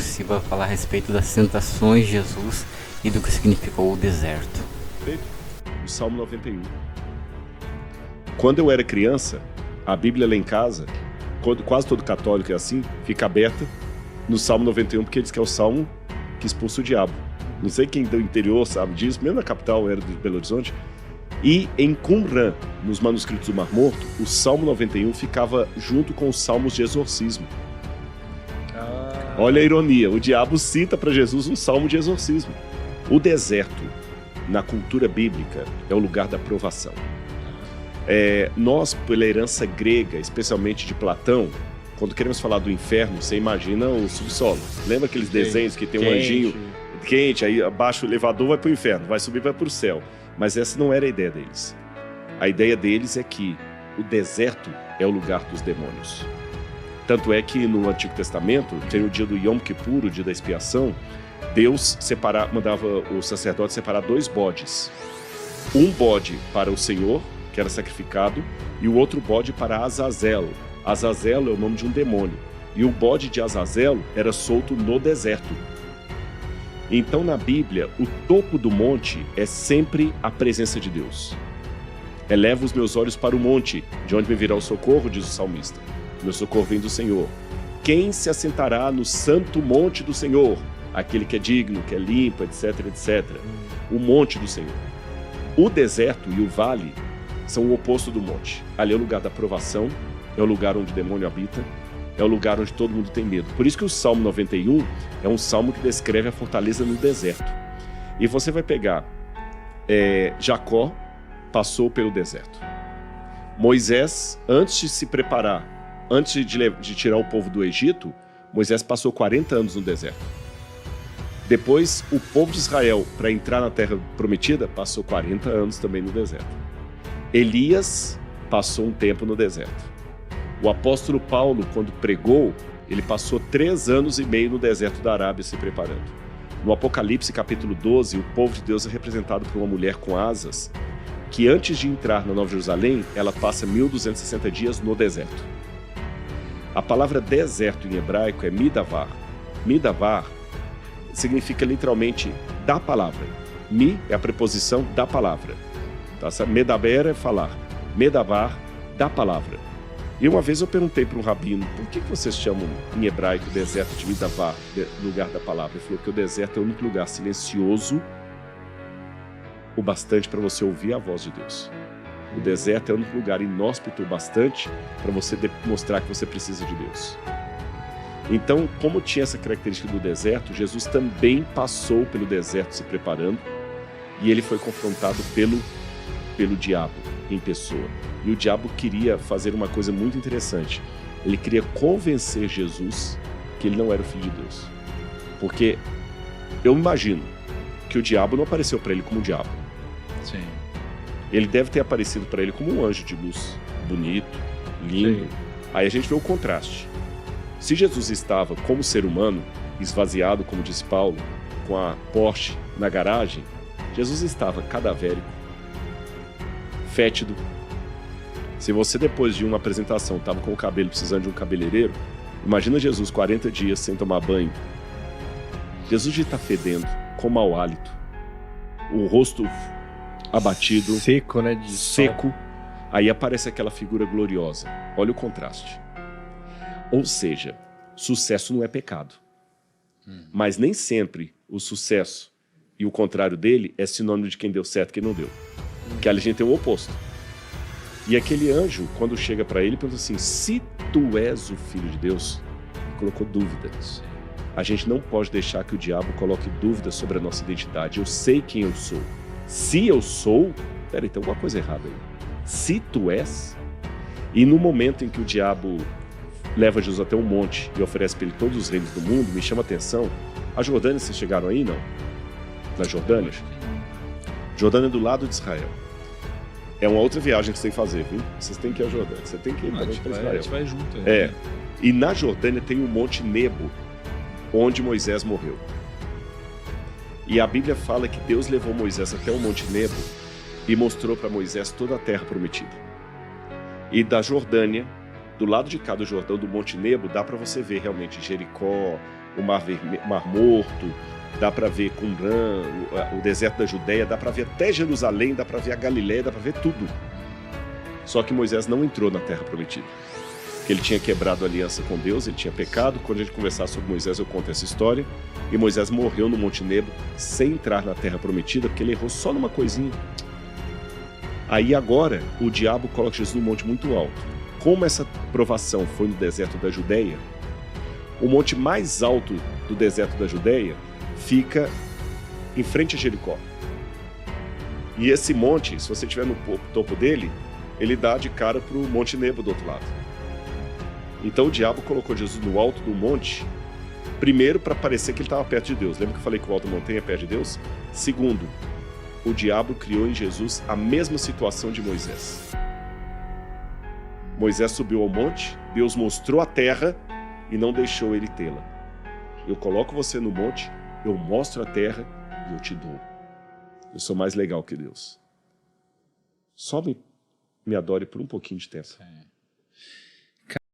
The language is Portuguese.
você vai falar a respeito das tentações de Jesus e do que significou o deserto. Perfeito. O Salmo 91. Quando eu era criança, a Bíblia lá em casa, quase todo católico é assim, fica aberta no Salmo 91, porque diz que é o Salmo que expulsa o diabo. Não sei quem do interior sabe disso, mesmo na capital era de Belo Horizonte. E em Qumran, nos manuscritos do Mar Morto, o Salmo 91 ficava junto com os salmos de exorcismo. Olha a ironia, o diabo cita para Jesus um salmo de exorcismo. O deserto, na cultura bíblica, é o lugar da provação. Nós, pela herança grega, especialmente de Platão, quando queremos falar do inferno, você imagina o subsolo. Lembra aqueles desenhos que tem um anjinho quente, aí abaixo o elevador vai para o inferno, vai subir vai para o céu. Mas essa não era a ideia deles. A ideia deles é que o deserto é o lugar dos demônios. Tanto é que no Antigo Testamento, tem o dia do Yom Kippur, o dia da expiação, Deus mandava o sacerdote separar 2 bodes. Um bode para o Senhor, que era sacrificado, e o outro bode para Azazel. Azazel é o nome de um demônio. E o bode de Azazel era solto no deserto. Então, na Bíblia, o topo do monte é sempre a presença de Deus. Elevo os meus olhos para o monte, de onde me virá o socorro, diz o salmista. Meu socorro vem do Senhor. Quem se assentará no santo monte do Senhor? Aquele que é digno, que é limpo, etc, etc. O monte do Senhor. O deserto e o vale são o oposto do monte. Ali é o lugar da provação, é o lugar onde o demônio habita, é o lugar onde todo mundo tem medo. Por isso que o Salmo 91 é um salmo que descreve a fortaleza no deserto. E você vai pegar Jacó passou pelo deserto. Moisés, antes de se preparar, antes de tirar o povo do Egito, Moisés passou 40 anos no deserto. Depois, o povo de Israel, para entrar na terra prometida, passou 40 anos também no deserto. Elias passou um tempo no deserto. O apóstolo Paulo, quando pregou, ele passou 3 anos e meio no deserto da Arábia se preparando. No Apocalipse, capítulo 12, o povo de Deus é representado por uma mulher com asas, que antes de entrar na Nova Jerusalém, ela passa 1260 dias no deserto. A palavra deserto em hebraico é midavar. Midavar significa literalmente da palavra. Mi é a preposição da palavra. Tá? Medaber é falar. Medavar, da palavra. E uma vez eu perguntei para um rabino, por que vocês chamam em hebraico o deserto de Midavar, lugar da palavra? Ele falou que o deserto é o único lugar silencioso o bastante para você ouvir a voz de Deus. O deserto é o único lugar inóspito o bastante para você mostrar que você precisa de Deus. Então, como tinha essa característica do deserto, Jesus também passou pelo deserto se preparando e ele foi confrontado pelo diabo em pessoa. E o diabo queria fazer uma coisa muito interessante. Ele queria convencer Jesus que ele não era o Filho de Deus. Porque eu imagino que o diabo não apareceu para ele como um diabo. Sim. Ele deve ter aparecido para ele como um anjo de luz, bonito, lindo. Sim. Aí a gente vê o contraste. Se Jesus estava como ser humano, esvaziado, como disse Paulo, com a Porsche na garagem, Jesus estava cadavérico, fétido. Se você depois de uma apresentação estava com o cabelo precisando de um cabeleireiro, imagina Jesus 40 dias sem tomar banho. Jesus já está fedendo, com mau hálito, o rosto abatido, seco, né? Seco. Aí aparece aquela figura gloriosa. Olha o contraste. Ou seja, sucesso não é pecado. Mas nem sempre o sucesso e o contrário dele é sinônimo de quem deu certo e quem não deu. Que ali a gente tem o oposto. E aquele anjo, quando chega para ele, pergunta assim, se tu és o Filho de Deus, colocou dúvidas. A gente não pode deixar que o diabo coloque dúvidas sobre a nossa identidade. Eu sei quem eu sou. Se eu sou, peraí, tem alguma coisa errada aí. Se tu és, e no momento em que o diabo leva Jesus até um monte e oferece para ele todos os reinos do mundo, me chama a atenção. A Jordânia, vocês chegaram aí, não? Na Jordânia? Jordânia é do lado de Israel. É uma outra viagem que você tem que fazer, viu? Vocês têm que ir à Jordânia. Você tem que ir para Israel. A gente vai junto. Né? E na Jordânia tem o Monte Nebo, onde Moisés morreu. E a Bíblia fala que Deus levou Moisés até o Monte Nebo e mostrou para Moisés toda a terra prometida. E da Jordânia, do lado de cá do Jordão, do Monte Nebo, dá para você ver realmente Jericó, o Mar Morto, dá para ver Qumran, o deserto da Judéia, dá para ver até Jerusalém, dá para ver a Galileia, dá para ver tudo. Só que Moisés não entrou na Terra Prometida. Porque ele tinha quebrado a aliança com Deus, ele tinha pecado. Quando a gente conversar sobre Moisés, eu conto essa história. E Moisés morreu no Monte Nebo sem entrar na Terra Prometida, porque ele errou só numa coisinha. Aí agora, o diabo coloca Jesus num monte muito alto. Como essa provação foi no deserto da Judéia, o monte mais alto do deserto da Judéia fica em frente a Jericó. E esse monte, se você estiver no topo dele, ele dá de cara para o Monte Nebo do outro lado. Então o diabo colocou Jesus no alto do monte, primeiro para parecer que ele estava perto de Deus. Lembra que eu falei que o alto da montanha é perto de Deus? Segundo, o diabo criou em Jesus a mesma situação de Moisés. Moisés subiu ao monte, Deus mostrou a terra e não deixou ele tê-la. Eu coloco você no monte, eu mostro a terra e eu te dou. Eu sou mais legal que Deus. Só me adore por um pouquinho de tempo. Sim.